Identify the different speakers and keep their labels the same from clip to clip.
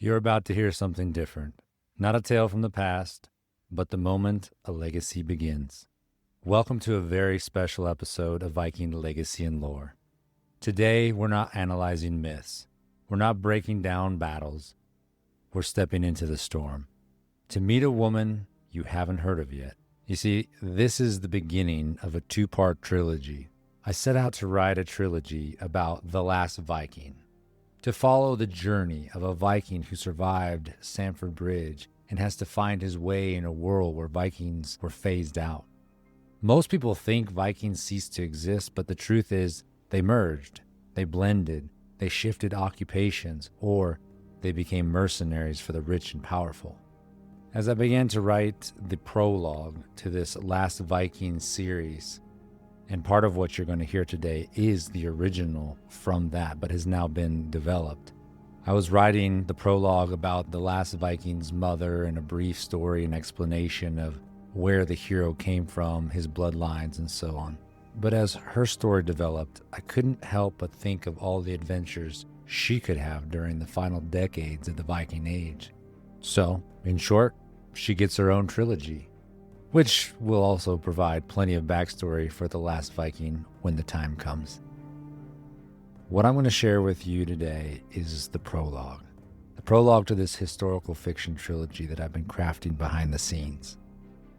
Speaker 1: You're about to hear something different. Not a tale from the past, but the moment a legacy begins. Welcome to a very special episode of Viking Legacy and Lore. Today, we're not analyzing myths. We're not breaking down battles. We're stepping into the storm to meet a woman you haven't heard of yet. You see, this is the beginning of a two-part trilogy. I set out to write a trilogy about the last Viking, to follow the journey of a Viking who survived Stamford Bridge and has to find his way in a world where Vikings were phased out. Most people think Vikings ceased to exist, but the truth is they merged, they blended, they shifted occupations, or they became mercenaries for the rich and powerful. As I began to write the prologue to this last Viking series, and part of what you're going to hear today is the original from that, but has now been developed. I was writing the prologue about the last Viking's mother and a brief story and explanation of where the hero came from, his bloodlines, and so on. But as her story developed, I couldn't help but think of all the adventures she could have during the final decades of the Viking Age. So, in short, she gets her own trilogy, which will also provide plenty of backstory for the last Viking when the time comes. What I'm going to share with you today is the prologue to this historical fiction trilogy that I've been crafting behind the scenes.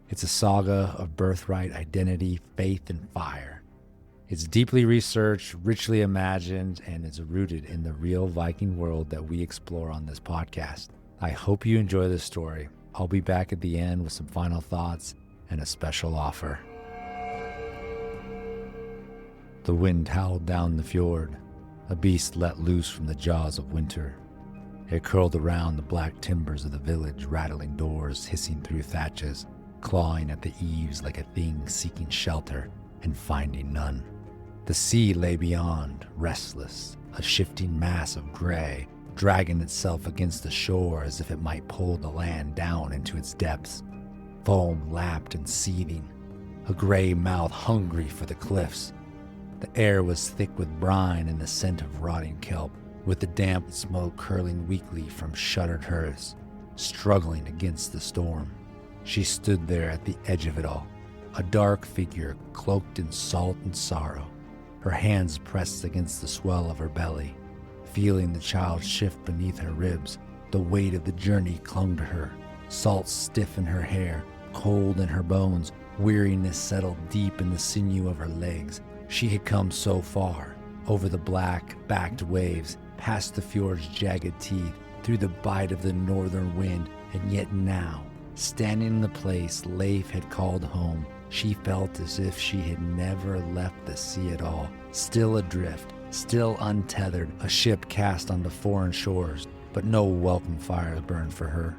Speaker 1: It's a saga of birthright, identity, faith, and fire. It's deeply researched, richly imagined, and it's rooted in the real Viking world that we explore on this podcast. I hope you enjoy this story. I'll be back at the end with some final thoughts and a special offer. The wind howled down the fjord, a beast let loose from the jaws of winter. It curled around the black timbers of the village, rattling doors, hissing through thatches, clawing at the eaves like a thing seeking shelter and finding none. The sea lay beyond, restless, a shifting mass of gray, dragging itself against the shore as if it might pull the land down into its depths. Foam lapped and seething, a gray mouth hungry for the cliffs. The air was thick with brine and the scent of rotting kelp, with the damp smoke curling weakly from shuttered hearths, struggling against the storm. She stood there at the edge of it all, a dark figure cloaked in salt and sorrow, her hands pressed against the swell of her belly. Feeling the child shift beneath her ribs, the weight of the journey clung to her, salt stiff in her hair, cold in her bones, weariness settled deep in the sinew of her legs. She had come so far, over the black-backed waves, past the fjord's jagged teeth, through the bite of the northern wind, and yet now, standing in the place Leif had called home, she felt as if she had never left the sea at all, still adrift, still untethered, a ship cast onto foreign shores, but no welcome fires burned for her.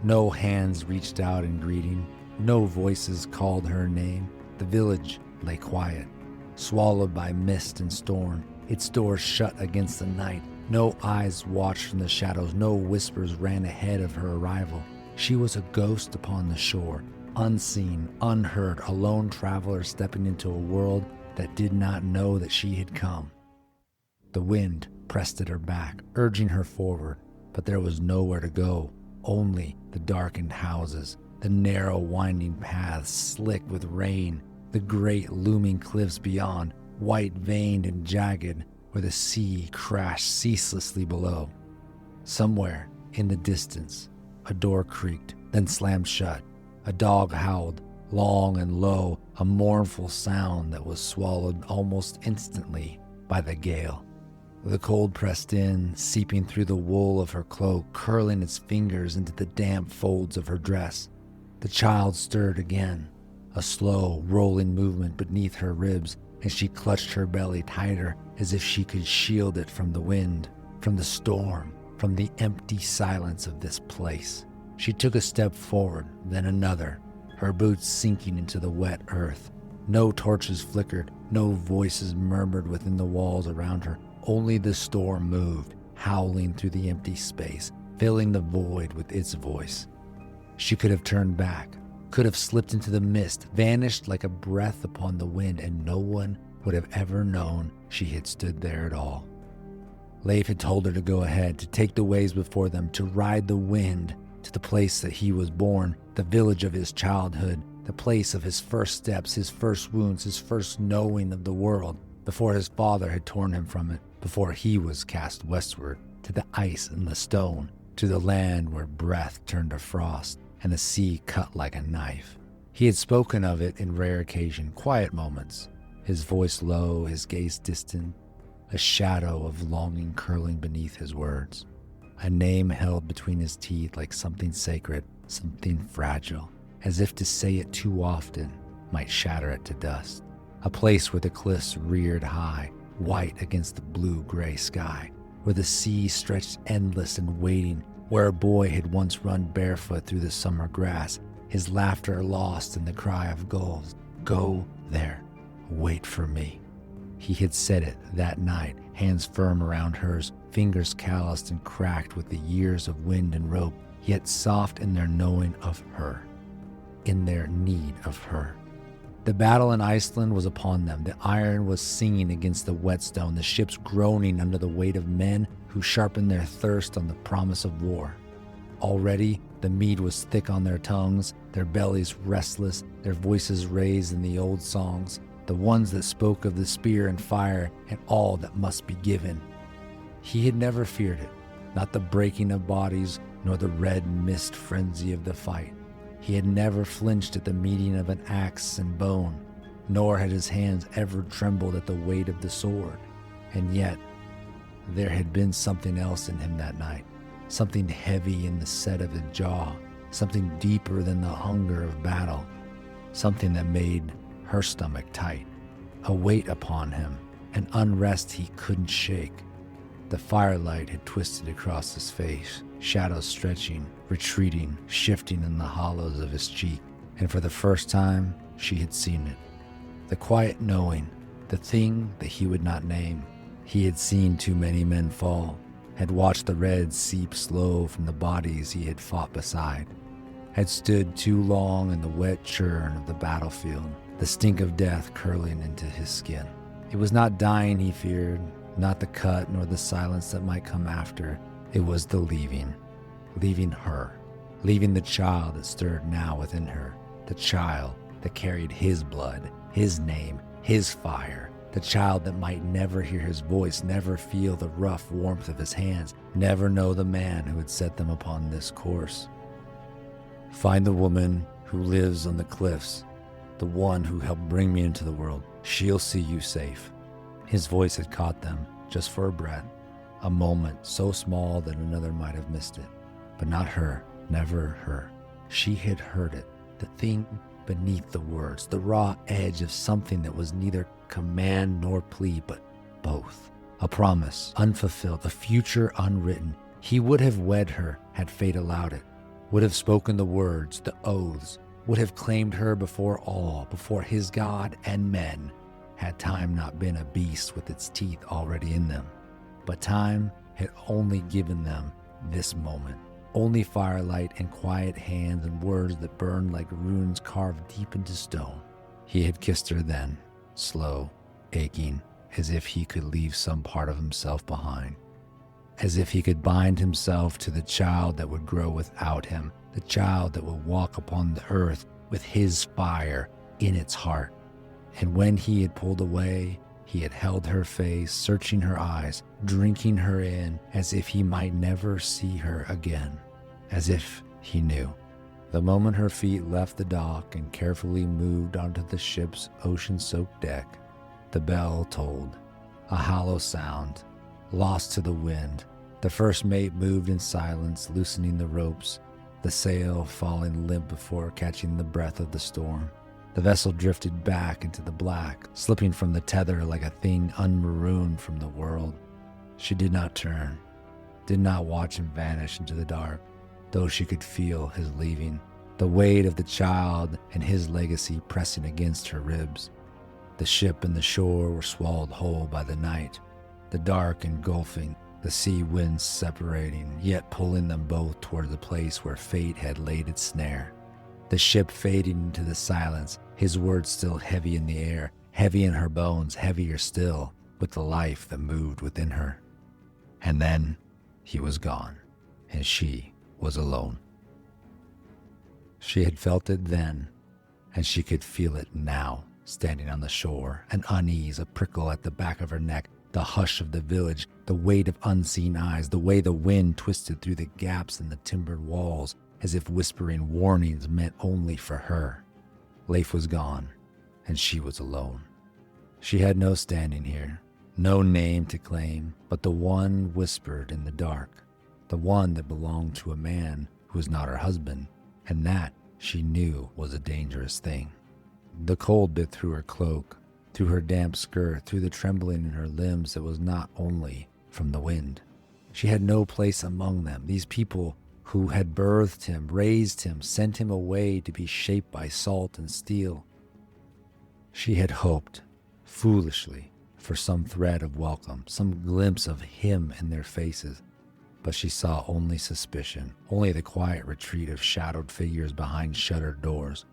Speaker 1: No hands reached out in greeting, no voices called her name. The village lay quiet, swallowed by mist and storm, its doors shut against the night. No eyes watched from the shadows, no whispers ran ahead of her arrival. She was a ghost upon the shore, unseen, unheard, a lone traveler stepping into a world that did not know that she had come. The wind pressed at her back, urging her forward, but there was nowhere to go, only the darkened houses, the narrow winding paths slick with rain, the great looming cliffs beyond, white-veined and jagged, where the sea crashed ceaselessly below. Somewhere in the distance, a door creaked, then slammed shut. A dog howled, long and low, a mournful sound that was swallowed almost instantly by the gale. The cold pressed in, seeping through the wool of her cloak, curling its fingers into the damp folds of her dress. The child stirred again, a slow, rolling movement beneath her ribs, and she clutched her belly tighter as if she could shield it from the wind, from the storm, from the empty silence of this place. She took a step forward, then another, her boots sinking into the wet earth. No torches flickered, no voices murmured within the walls around her. Only the storm moved, howling through the empty space, filling the void with its voice. She could have turned back, could have slipped into the mist, vanished like a breath upon the wind, and no one would have ever known she had stood there at all. Leif had told her to go ahead, to take the waves before them, to ride the wind to the place that he was born, the village of his childhood, the place of his first steps, his first wounds, his first knowing of the world, before his father had torn him from it, before he was cast westward, to the ice and the stone, to the land where breath turned to frost and the sea cut like a knife. He had spoken of it in rare occasion, quiet moments, his voice low, his gaze distant, a shadow of longing curling beneath his words, a name held between his teeth like something sacred, something fragile, as if to say it too often might shatter it to dust. A place where the cliffs reared high, white against the blue-gray sky, where the sea stretched endless and waiting, where a boy had once run barefoot through the summer grass, his laughter lost in the cry of gulls. Go there, wait for me. He had said it that night, hands firm around hers, fingers calloused and cracked with the years of wind and rope, yet soft in their knowing of her, in their need of her. The battle in Iceland was upon them. The iron was singing against the whetstone, the ships groaning under the weight of men who sharpened their thirst on the promise of war. Already, the mead was thick on their tongues, their bellies restless, their voices raised in the old songs, the ones that spoke of the spear and fire and all that must be given. He had never feared it, not the breaking of bodies, nor the red mist frenzy of the fight. He had never flinched at the meeting of an axe and bone, nor had his hands ever trembled at the weight of the sword. And yet, there had been something else in him that night, something heavy in the set of his jaw, something deeper than the hunger of battle, something that made her stomach tight, a weight upon him, an unrest he couldn't shake. The firelight had twisted across his face, shadows stretching, retreating, shifting in the hollows of his cheek, and for the first time she had seen it. The quiet knowing, the thing that he would not name. He had seen too many men fall, had watched the red seep slow from the bodies he had fought beside, had stood too long in the wet churn of the battlefield, the stink of death curling into his skin. It was not dying he feared, not the cut nor the silence that might come after. It was the leaving her, leaving the child that stirred now within her, the child that carried his blood, his name, his fire, the child that might never hear his voice, never feel the rough warmth of his hands, never know the man who had set them upon this course. Find the woman who lives on the cliffs, the one who helped bring me into the world. She'll see you safe. His voice had caught them, just for a breath, a moment so small that another might have missed it. But not her, never her. She had heard it, the thing beneath the words, the raw edge of something that was neither command nor plea, but both. A promise, unfulfilled, a future unwritten. He would have wed her had fate allowed it, would have spoken the words, the oaths, would have claimed her before all, before his God and men, had time not been a beast with its teeth already in them. But time had only given them this moment, only firelight and quiet hands and words that burned like runes carved deep into stone. He had kissed her then, slow, aching, as if he could leave some part of himself behind, as if he could bind himself to the child that would grow without him, the child that would walk upon the earth with his fire in its heart. And when he had pulled away, he had held her face, searching her eyes, drinking her in, as if he might never see her again, as if he knew. The moment her feet left the dock and carefully moved onto the ship's ocean-soaked deck, the bell tolled, a hollow sound, lost to the wind. The first mate moved in silence, loosening the ropes, the sail falling limp before catching the breath of the storm. The vessel drifted back into the black, slipping from the tether like a thing unmarooned from the world. She did not turn, did not watch him vanish into the dark, though she could feel his leaving, the weight of the child and his legacy pressing against her ribs. The ship and the shore were swallowed whole by the night, the dark engulfing, the sea winds separating, yet pulling them both toward the place where fate had laid its snare. The ship fading into the silence, his words still heavy in the air, heavy in her bones, heavier still with the life that moved within her. And then he was gone, and she was alone. She had felt it then, and she could feel it now, standing on the shore, an unease, a prickle at the back of her neck, the hush of the village, the weight of unseen eyes, the way the wind twisted through the gaps in the timbered walls, as if whispering warnings meant only for her. Leif was gone, and she was alone. She had no standing here, no name to claim, but the one whispered in the dark, the one that belonged to a man who was not her husband, and that she knew was a dangerous thing. The cold bit through her cloak, through her damp skirt, through the trembling in her limbs that was not only from the wind. She had no place among them, these people who had birthed him, raised him, sent him away to be shaped by salt and steel. She had hoped, foolishly, for some thread of welcome, some glimpse of him in their faces, but she saw only suspicion, only the quiet retreat of shadowed figures behind shuttered doors.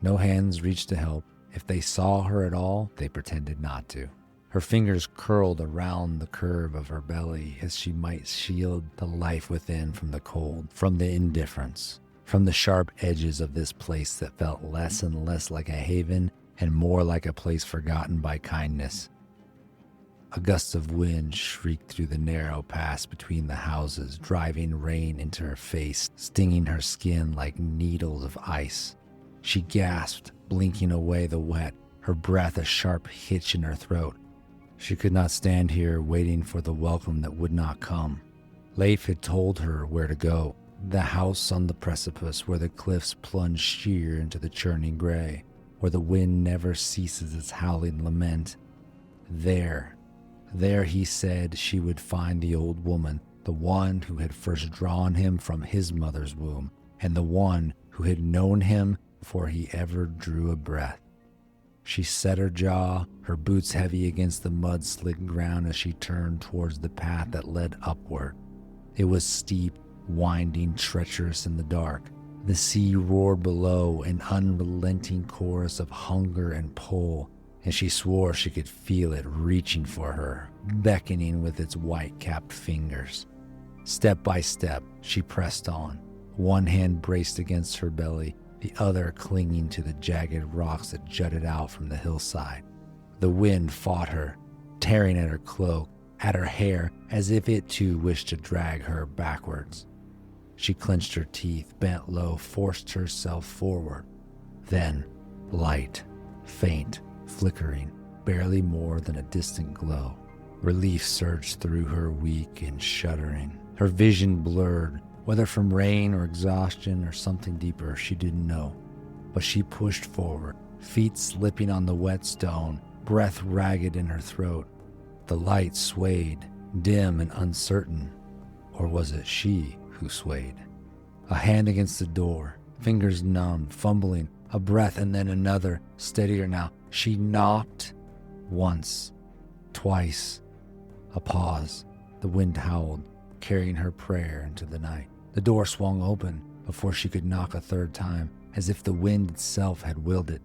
Speaker 1: No hands reached to help. If they saw her at all, they pretended not to. Her fingers curled around the curve of her belly as she might shield the life within from the cold, from the indifference, from the sharp edges of this place that felt less and less like a haven and more like a place forgotten by kindness. A gust of wind shrieked through the narrow pass between the houses, driving rain into her face, stinging her skin like needles of ice. She gasped, blinking away the wet, her breath a sharp hitch in her throat. She could not stand here waiting for the welcome that would not come. Leif had told her where to go, the house on the precipice where the cliffs plunge sheer into the churning gray, where the wind never ceases its howling lament. There, he said, she would find the old woman, the one who had first drawn him from his mother's womb, and the one who had known him before he ever drew a breath. She set her jaw, her boots heavy against the mud-slick ground as she turned towards the path that led upward. It was steep, winding, treacherous in the dark. The sea roared below, an unrelenting chorus of hunger and pull, and she swore she could feel it reaching for her, beckoning with its white-capped fingers. Step by step, she pressed on, one hand braced against her belly, the other clinging to the jagged rocks that jutted out from the hillside. The wind fought her, tearing at her cloak, at her hair, as if it too wished to drag her backwards. She clenched her teeth, bent low, forced herself forward. Then, light, faint, flickering, barely more than a distant glow. Relief surged through her, weak and shuddering. Her vision blurred, whether from rain or exhaustion or something deeper, she didn't know. But she pushed forward, feet slipping on the wet stone, breath ragged in her throat. The light swayed, dim and uncertain. Or was it she who swayed? A hand against the door, fingers numb, fumbling, a breath and then another, steadier now. She knocked once, twice. A pause. The wind howled, carrying her prayer into the night. The door swung open before she could knock a third time, as if the wind itself had willed it.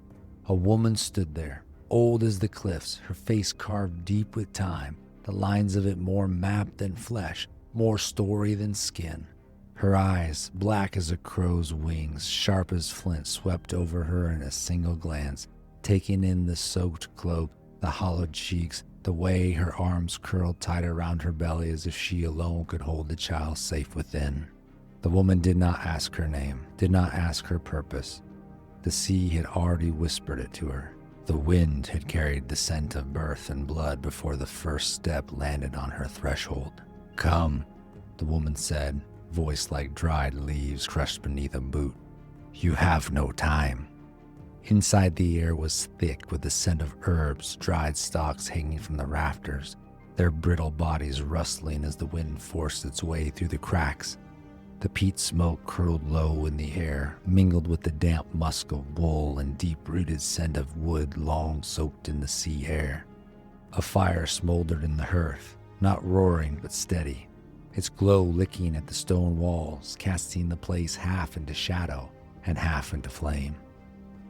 Speaker 1: A woman stood there, old as the cliffs, her face carved deep with time, the lines of it more map than flesh, more story than skin. Her eyes, black as a crow's wings, sharp as flint, swept over her in a single glance, taking in the soaked cloak, the hollowed cheeks, the way her arms curled tight around her belly as if she alone could hold the child safe within. The woman did not ask her name, did not ask her purpose. The sea had already whispered it to her. The wind had carried the scent of birth and blood before the first step landed on her threshold. "Come," the woman said, voice like dried leaves crushed beneath a boot. "You have no time." Inside, the air was thick with the scent of herbs, dried stalks hanging from the rafters, their brittle bodies rustling as the wind forced its way through the cracks. The peat smoke curled low in the air, mingled with the damp musk of wool and deep-rooted scent of wood long soaked in the sea air. A fire smoldered in the hearth, not roaring but steady, its glow licking at the stone walls, casting the place half into shadow and half into flame.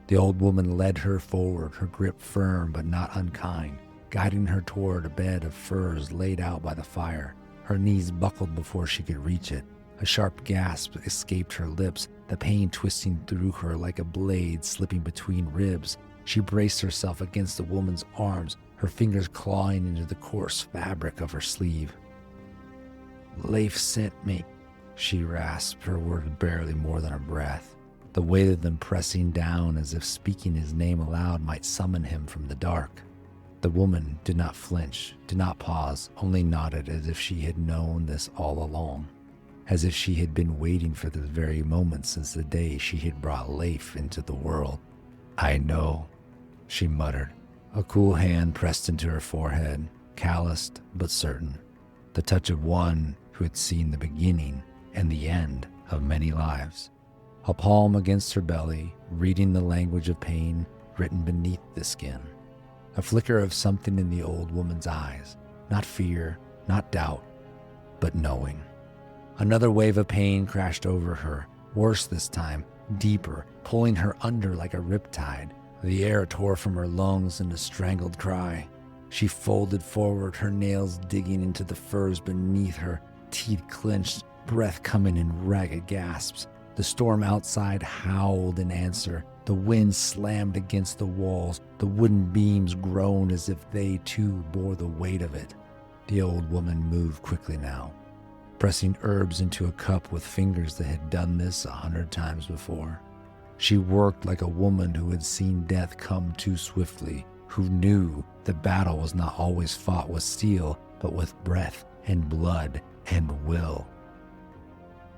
Speaker 1: The old woman led her forward, her grip firm but not unkind, guiding her toward a bed of furs laid out by the fire. Her knees buckled before she could reach it. A sharp gasp escaped her lips, the pain twisting through her like a blade slipping between ribs. She braced herself against the woman's arms, her fingers clawing into the coarse fabric of her sleeve. "Leif sent me," she rasped, her words barely more than a breath. The weight of them pressing down as if speaking his name aloud might summon him from the dark. The woman did not flinch, did not pause, only nodded as if she had known this all along, as if she had been waiting for this very moment since the day she had brought Leif into the world. "I know," she muttered. A cool hand pressed into her forehead, calloused but certain, the touch of one who had seen the beginning and the end of many lives. A palm against her belly, reading the language of pain written beneath the skin. A flicker of something in the old woman's eyes, not fear, not doubt, but knowing. Another wave of pain crashed over her, worse this time, deeper, pulling her under like a riptide. The air tore from her lungs in a strangled cry. She folded forward, her nails digging into the furs beneath her, teeth clenched, breath coming in ragged gasps. The storm outside howled in answer. The wind slammed against the walls. The wooden beams groaned as if they too bore the weight of it. The old woman moved quickly now, pressing herbs into a cup with fingers that had done this 100 times before. She worked like a woman who had seen death come too swiftly, who knew the battle was not always fought with steel, but with breath and blood and will.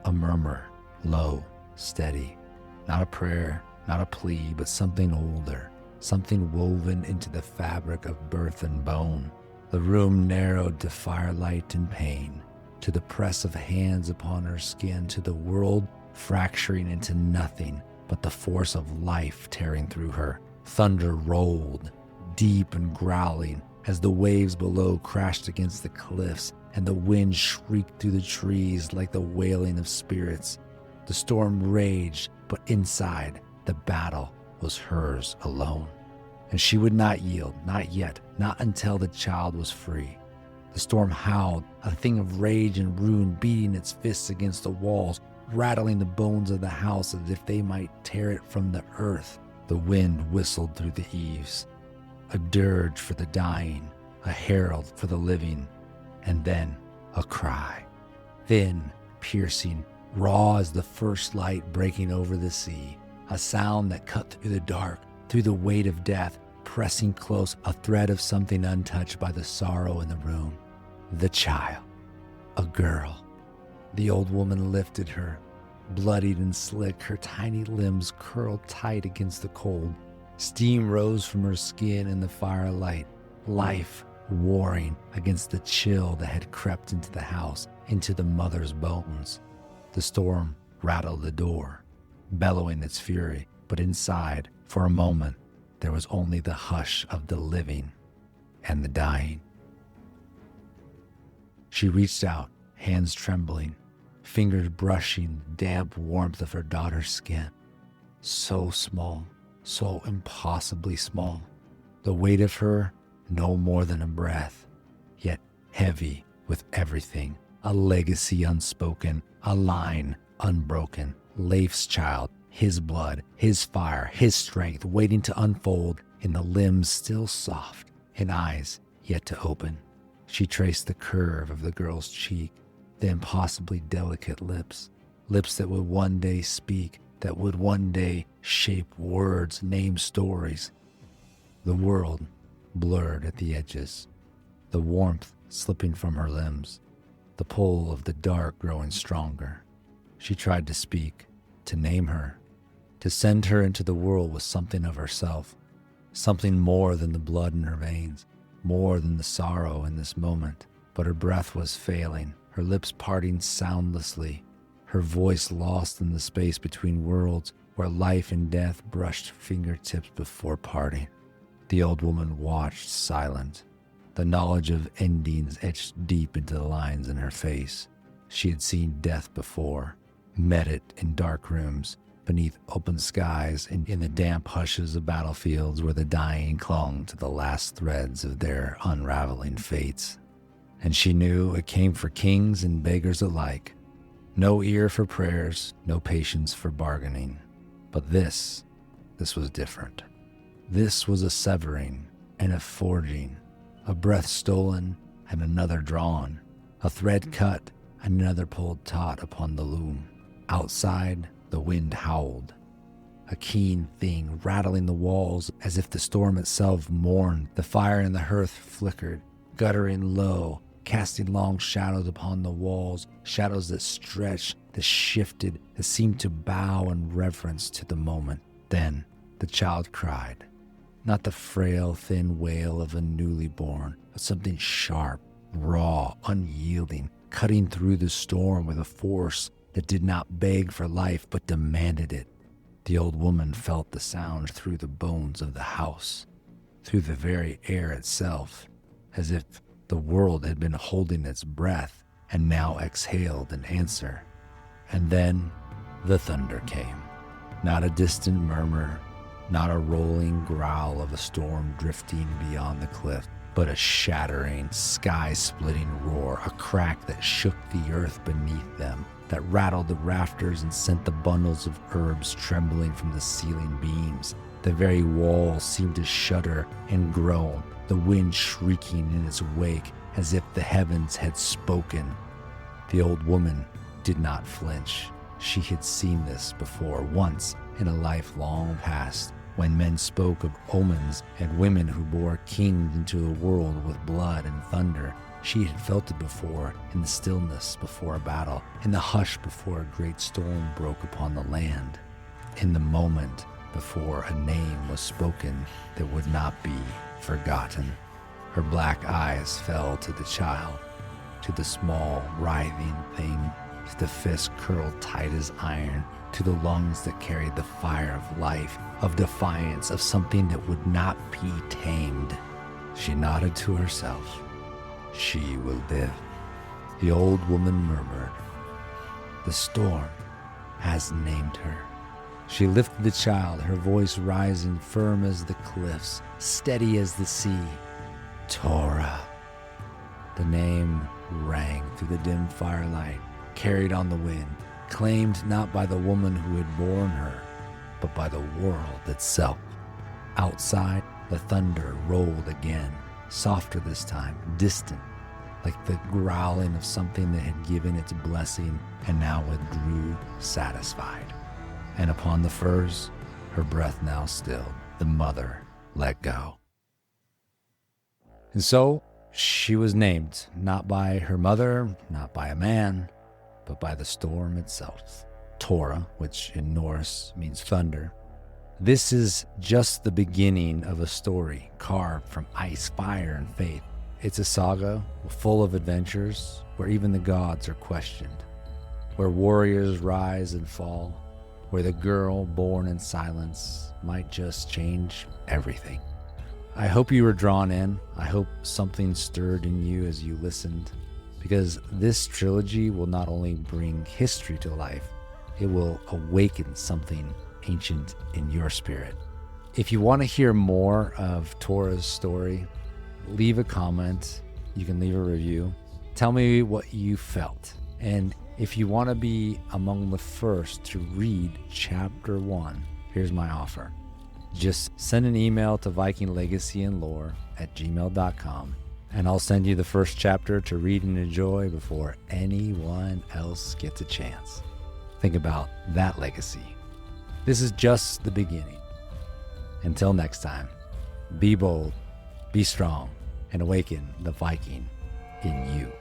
Speaker 1: A murmur, low, steady, not a prayer, not a plea, but something older, something woven into the fabric of birth and bone. The room narrowed to firelight and pain, to the press of hands upon her skin, to the world fracturing into nothing but the force of life tearing through her. Thunder rolled, deep and growling, as the waves below crashed against the cliffs, and the wind shrieked through the trees like the wailing of spirits. The storm raged, but inside, the battle was hers alone. And she would not yield, not yet, not until the child was free. The storm howled, a thing of rage and ruin, beating its fists against the walls, rattling the bones of the house as if they might tear it from the earth. The wind whistled through the eaves, a dirge for the dying, a herald for the living, and then a cry. Thin, piercing, raw as the first light breaking over the sea, a sound that cut through the dark, through the weight of death, pressing close, a thread of something untouched by the sorrow in the room. The child, a girl. The old woman lifted her, bloodied and slick, her tiny limbs curled tight against the cold. Steam rose from her skin in the firelight, life warring against the chill that had crept into the house, into the mother's bones. The storm rattled the door, bellowing its fury, but inside, for a moment, there was only the hush of the living and the dying. She reached out, hands trembling, fingers brushing the damp warmth of her daughter's skin. So small, so impossibly small. The weight of her, no more than a breath, yet heavy with everything. A legacy unspoken, a line unbroken. Leif's child, his blood, his fire, his strength, waiting to unfold in the limbs still soft and eyes yet to open. She traced the curve of the girl's cheek, the impossibly delicate lips, lips that would one day speak, that would one day shape words, name stories. The world blurred at the edges, the warmth slipping from her limbs, the pull of the dark growing stronger. She tried to speak, to name her, to send her into the world with something of herself, something more than the blood in her veins, more than the sorrow in this moment. But her breath was failing, her lips parting soundlessly, her voice lost in the space between worlds where life and death brushed fingertips before parting. The old woman watched, silent, the knowledge of endings etched deep into the lines in her face. She had seen death before, met it in dark rooms, beneath open skies, and in the damp hushes of battlefields where the dying clung to the last threads of their unraveling fates. and she knew it came for kings and beggars alike. No ear for prayers, no patience for bargaining. But this was different. This was a severing and a forging, a breath stolen and another drawn, a thread cut and another pulled taut upon the loom. Outside, the wind howled, a keen thing rattling the walls as if the storm itself mourned. The fire in the hearth flickered, guttering low, casting long shadows upon the walls, shadows that stretched, that shifted, that seemed to bow in reverence to the moment. Then the child cried, not the frail, thin wail of a newly born, but something sharp, raw, unyielding, cutting through the storm with a force that did not beg for life but demanded it. The old woman felt the sound through the bones of the house, through the very air itself, as if the world had been holding its breath and now exhaled in answer. And then the thunder came. Not a distant murmur, not a rolling growl of a storm drifting beyond the cliff, but a shattering, sky-splitting roar, a crack that shook the earth beneath them, that rattled the rafters and sent the bundles of herbs trembling from the ceiling beams. The very walls seemed to shudder and groan, the wind shrieking in its wake as if the heavens had spoken. The old woman did not flinch. She had seen this before, once in a life long past, when men spoke of omens and women who bore kings into the world with blood and thunder. She had felt it before, in the stillness before a battle, in the hush before a great storm broke upon the land, in the moment before a name was spoken that would not be forgotten. Her black eyes fell to the child, to the small, writhing thing, to the fist curled tight as iron, to the lungs that carried the fire of life, of defiance, of something that would not be tamed. She nodded to herself. She will live. The old woman murmured, the storm has named her. She lifted the child, her voice rising firm as the cliffs, steady as the sea. Tora. The name rang through the dim firelight, carried on the wind, claimed not by the woman who had borne her, but by the world itself. Outside, the thunder rolled again, softer this time, distant, like the growling of something that had given its blessing and now withdrew satisfied. And upon the firs, her breath now stilled, the mother let go. And so she was named, not by her mother, not by a man, but by the storm itself. Tora, which in Norse means thunder. This is just the beginning of a story carved from ice, fire, and faith. It's a saga full of adventures where even the gods are questioned, where warriors rise and fall, where the girl born in silence might just change everything. I hope you were drawn in. I hope something stirred in you as you listened, because this trilogy will not only bring history to life, it will awaken something ancient in your spirit. If you want to hear more of Tora's story, leave a comment. You can leave a review. Tell me what you felt. And if you want to be among the first to read chapter 1, here's my offer. Just send an email to Viking Legacy and Lore at gmail.com, and I'll send you the first chapter to read and enjoy before anyone else gets a chance. Think about that legacy. This is just the beginning. Until next time, be bold, be strong, and awaken the Viking in you.